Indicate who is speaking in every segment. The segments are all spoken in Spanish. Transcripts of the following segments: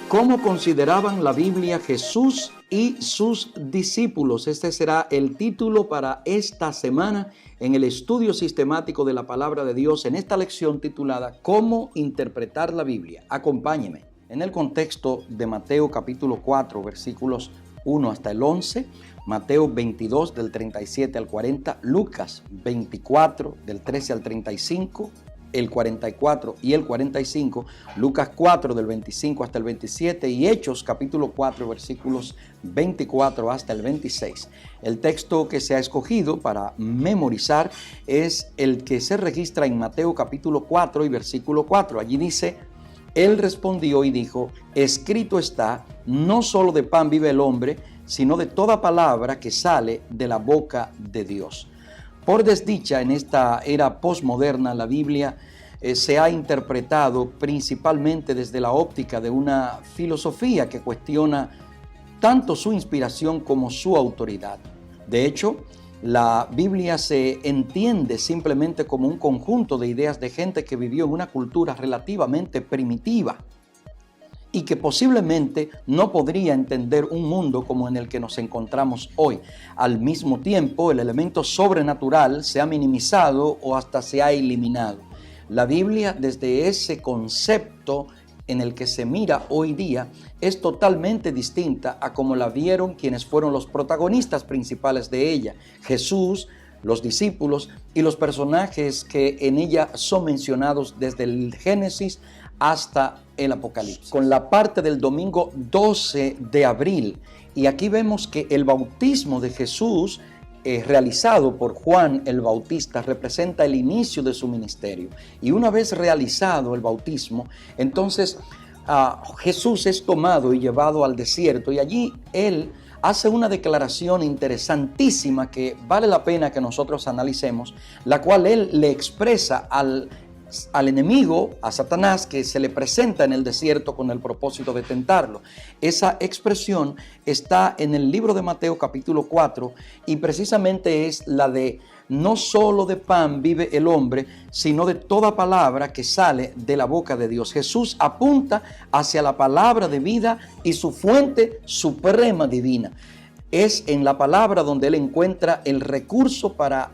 Speaker 1: ¿Cómo consideraban la Biblia Jesús y sus discípulos? Este será el título para esta semana en el estudio sistemático de la palabra de Dios, en esta lección titulada ¿Cómo interpretar la Biblia? Acompáñeme en el contexto de Mateo capítulo 4, versículos 1 hasta el 11, Mateo 22 del 37 al 40, Lucas 24 del 13 al 35, el 44 y el 45, Lucas 4 del 25 hasta el 27 y Hechos capítulo 4 versículos 24 hasta el 26. El texto que se ha escogido para memorizar es el que se registra en Mateo capítulo 4 y versículo 4. Allí dice: Él respondió y dijo: escrito está, no solo de pan vive el hombre, sino de toda palabra que sale de la boca de Dios. Por desdicha, en esta era posmoderna, la Biblia se ha interpretado principalmente desde la óptica de una filosofía que cuestiona tanto su inspiración como su autoridad. De hecho, la Biblia se entiende simplemente como un conjunto de ideas de gente que vivió en una cultura relativamente primitiva y que posiblemente no podría entender un mundo como en el que nos encontramos hoy. Al mismo tiempo, el elemento sobrenatural se ha minimizado o hasta se ha eliminado. La Biblia, desde ese concepto en el que se mira hoy día, es totalmente distinta a como la vieron quienes fueron los protagonistas principales de ella: Jesús, los discípulos y los personajes que en ella son mencionados desde el Génesis hasta el Apocalipsis, con la parte del domingo 12 de abril. Y aquí vemos que el bautismo de Jesús, realizado por Juan el Bautista, representa el inicio de su ministerio. Y una vez realizado el bautismo, entonces Jesús es tomado y llevado al desierto, y allí él hace una declaración interesantísima que vale la pena que nosotros analicemos, la cual él le expresa al enemigo, a Satanás, que se le presenta en el desierto con el propósito de tentarlo. Esa expresión está en el libro de Mateo capítulo 4 y precisamente es la de: no solo de pan vive el hombre, sino de toda palabra que sale de la boca de Dios. Jesús apunta hacia la palabra de vida y su fuente suprema divina. Es en la palabra donde él encuentra el recurso para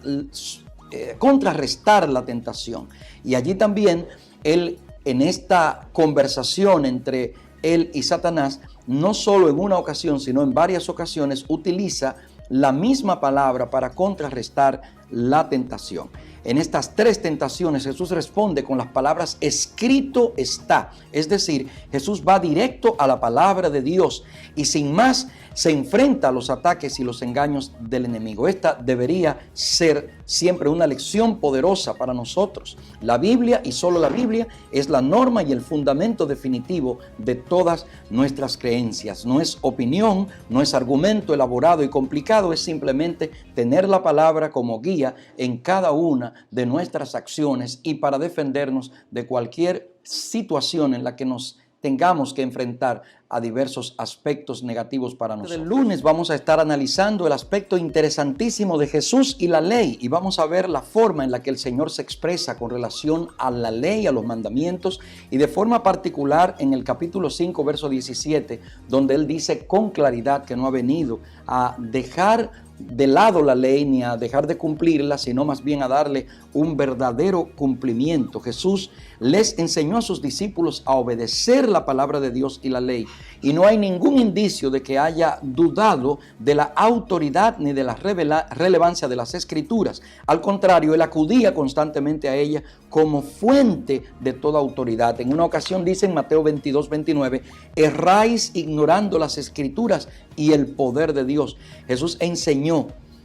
Speaker 1: contrarrestar la tentación. Y allí también él, en esta conversación entre él y Satanás, no solo en una ocasión, sino en varias ocasiones, utiliza la misma palabra para contrarrestar la tentación. En estas tres tentaciones Jesús responde con las palabras escrito está. Es decir, Jesús va directo a la palabra de Dios y sin más se enfrenta a los ataques y los engaños del enemigo. Esta debería ser siempre una lección poderosa para nosotros. La Biblia, y solo la Biblia, es la norma y el fundamento definitivo de todas nuestras creencias. No es opinión, no es argumento elaborado y complicado, es simplemente tener la palabra como guía en cada una de nuestras acciones y para defendernos de cualquier situación en la que nos tengamos que enfrentar a diversos aspectos negativos para nosotros. El lunes vamos a estar analizando el aspecto interesantísimo de Jesús y la ley, y vamos a ver la forma en la que el Señor se expresa con relación a la ley, a los mandamientos, y de forma particular en el capítulo 5, verso 17, donde Él dice con claridad que no ha venido a dejar de lado la ley ni a dejar de cumplirla, sino más bien a darle un verdadero cumplimiento. Jesús les enseñó a sus discípulos a obedecer la palabra de Dios y la ley, y no hay ningún indicio de que haya dudado de la autoridad ni de la relevancia de las Escrituras. Al contrario, él acudía constantemente a ella como fuente de toda autoridad. En una ocasión dice en Mateo 22, 29, erráis ignorando las Escrituras y el poder de Dios. Jesús enseñó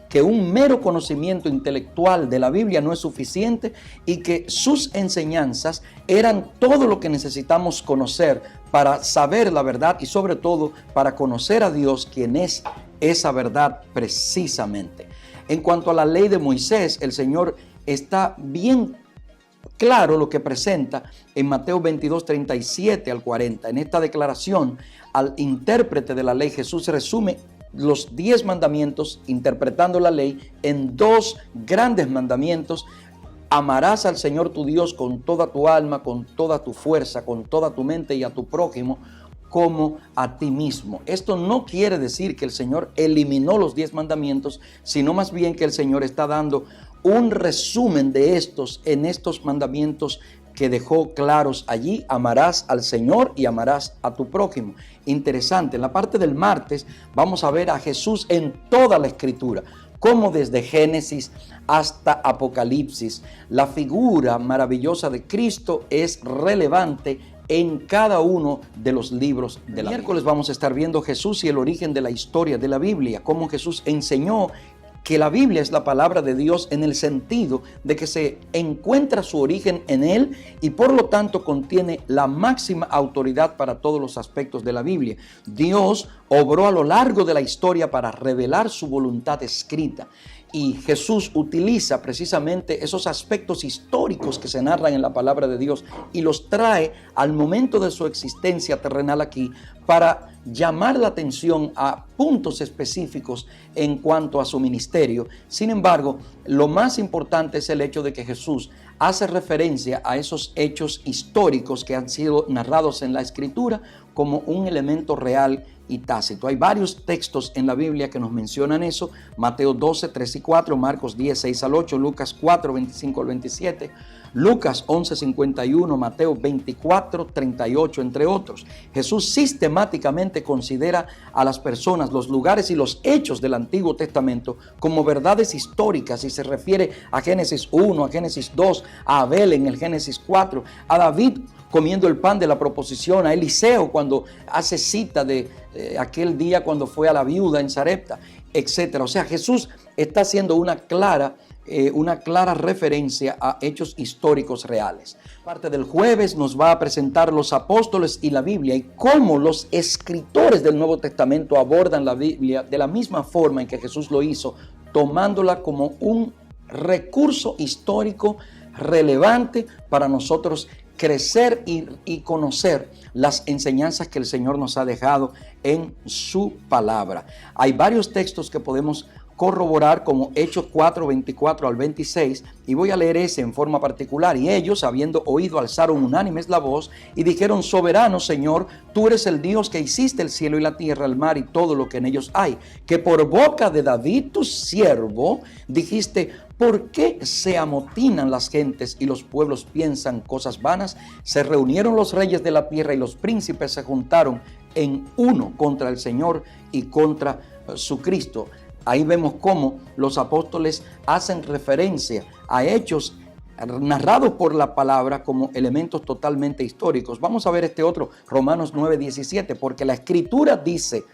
Speaker 1: que un mero conocimiento intelectual de la Biblia no es suficiente y que sus enseñanzas eran todo lo que necesitamos conocer para saber la verdad y sobre todo para conocer a Dios, quien es esa verdad precisamente. En cuanto a la ley de Moisés, el Señor está bien claro lo que presenta en Mateo 22, 37 al 40. En esta declaración, al intérprete de la ley, Jesús resume los 10 mandamientos, interpretando la ley, en 2 grandes mandamientos. Amarás al Señor tu Dios con toda tu alma, con toda tu fuerza, con toda tu mente y a tu prójimo como a ti mismo. Esto no quiere decir que el Señor eliminó los 10 mandamientos, sino más bien que el Señor está dando un resumen de estos en estos mandamientos que dejó claros allí. Amarás al Señor y amarás a tu prójimo. Interesante, en la parte del martes vamos a ver a Jesús en toda la Escritura, como desde Génesis hasta Apocalipsis, la figura maravillosa de Cristo es relevante en cada uno de los libros de la Biblia. Miércoles vamos a estar viendo Jesús y el origen de la historia de la Biblia, cómo Jesús enseñó que la Biblia es la palabra de Dios en el sentido de que se encuentra su origen en Él y por lo tanto contiene la máxima autoridad para todos los aspectos de la Biblia. Dios obró a lo largo de la historia para revelar su voluntad escrita. Y Jesús utiliza precisamente esos aspectos históricos que se narran en la palabra de Dios y los trae al momento de su existencia terrenal aquí para llamar la atención a puntos específicos en cuanto a su ministerio. Sin embargo, lo más importante es el hecho de que Jesús hace referencia a esos hechos históricos que han sido narrados en la Escritura como un elemento real y tácito. Hay varios textos en la Biblia que nos mencionan eso: Mateo 12, 3 y 4, Marcos 10, 6 al 8, Lucas 4, 25 al 27, Lucas 11, 51, Mateo 24, 38, entre otros. Jesús sistemáticamente considera a las personas, los lugares y los hechos del Antiguo Testamento como verdades históricas y se refiere a Génesis 1, a Génesis 2, a Abel en el Génesis 4, a David comiendo el pan de la proposición, a Eliseo cuando hace cita de aquel día cuando fue a la viuda en Sarepta, etc. O sea, Jesús está haciendo una clara referencia a hechos históricos reales. Parte del jueves nos va a presentar los apóstoles y la Biblia y cómo los escritores del Nuevo Testamento abordan la Biblia de la misma forma en que Jesús lo hizo, tomándola como un recurso histórico relevante para nosotros crecer y conocer las enseñanzas que el Señor nos ha dejado en su palabra. Hay varios textos que podemos corroborar, como Hechos 4, 24 al 26, y voy a leer ese en forma particular. Y ellos, habiendo oído, alzaron unánimes la voz y dijeron: Soberano Señor, tú eres el Dios que hiciste el cielo y la tierra, el mar y todo lo que en ellos hay, que por boca de David tu siervo dijiste: ¿por qué se amotinan las gentes y los pueblos piensan cosas vanas? Se reunieron los reyes de la tierra y los príncipes se juntaron en uno contra el Señor y contra su Cristo. Ahí vemos cómo los apóstoles hacen referencia a hechos narrados por la palabra como elementos totalmente históricos. Vamos a ver este otro, Romanos 9, 17, porque la Escritura dice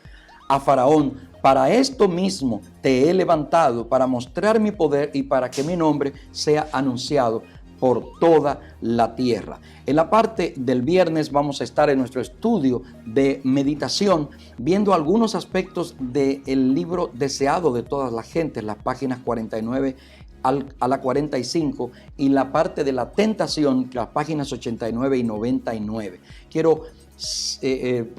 Speaker 1: a Faraón: para esto mismo te he levantado, para mostrar mi poder y para que mi nombre sea anunciado por toda la tierra. En la parte del viernes vamos a estar en nuestro estudio de meditación viendo algunos aspectos del libro deseado de todas las gentes, las páginas 49 a la 45, y la parte de la tentación, las páginas 89 y 99. Quiero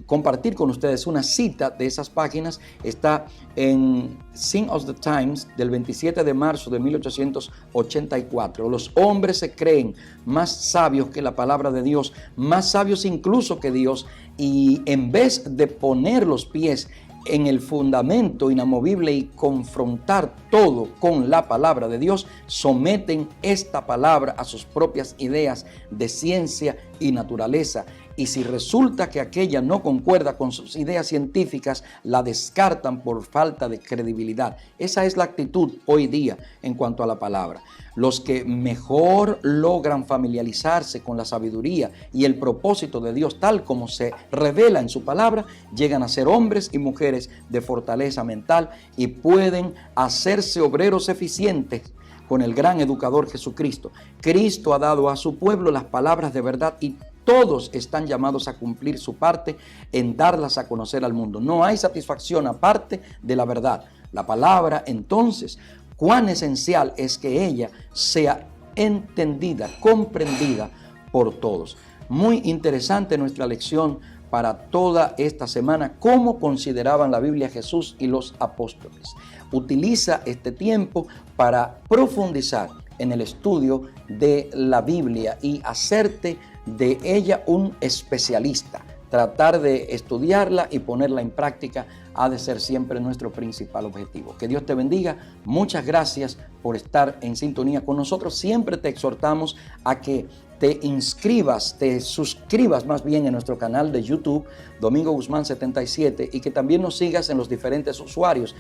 Speaker 1: compartir con ustedes una cita de esas páginas. Está en Sign of the Times del 27 de marzo de 1884. Los hombres se creen más sabios que la palabra de Dios, más sabios incluso que Dios, y en vez de poner los pies en el fundamento inamovible y confrontar todo con la palabra de Dios, someten esta palabra a sus propias ideas de ciencia y naturaleza. Y si resulta que aquella no concuerda con sus ideas científicas, la descartan por falta de credibilidad. Esa es la actitud hoy día en cuanto a la palabra. Los que mejor logran familiarizarse con la sabiduría y el propósito de Dios tal como se revela en su palabra, llegan a ser hombres y mujeres de fortaleza mental y pueden hacerse obreros eficientes con el gran educador Jesucristo. Cristo ha dado a su pueblo las palabras de verdad y todos están llamados a cumplir su parte en darlas a conocer al mundo. No hay satisfacción aparte de la verdad. La palabra, entonces, cuán esencial es que ella sea entendida, comprendida por todos. Muy interesante nuestra lección para toda esta semana, cómo consideraban la Biblia Jesús y los apóstoles. Utiliza este tiempo para profundizar en el estudio de la Biblia y hacerte de ella un especialista. Tratar de estudiarla y ponerla en práctica ha de ser siempre nuestro principal objetivo. Que Dios te bendiga. Muchas gracias por estar en sintonía con nosotros. Siempre te exhortamos a que te inscribas, te suscribas más bien en nuestro canal de YouTube, Domingo Guzmán 77, y que también nos sigas en los diferentes usuarios,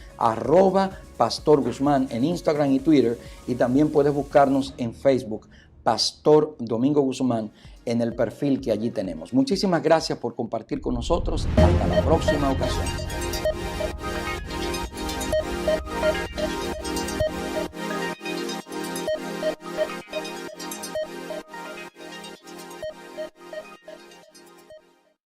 Speaker 1: @Pastor Guzmán en Instagram y Twitter, y también puedes buscarnos en Facebook, Pastor Domingo Guzmán, en el perfil que allí tenemos. Muchísimas gracias por compartir con nosotros. Hasta la próxima ocasión.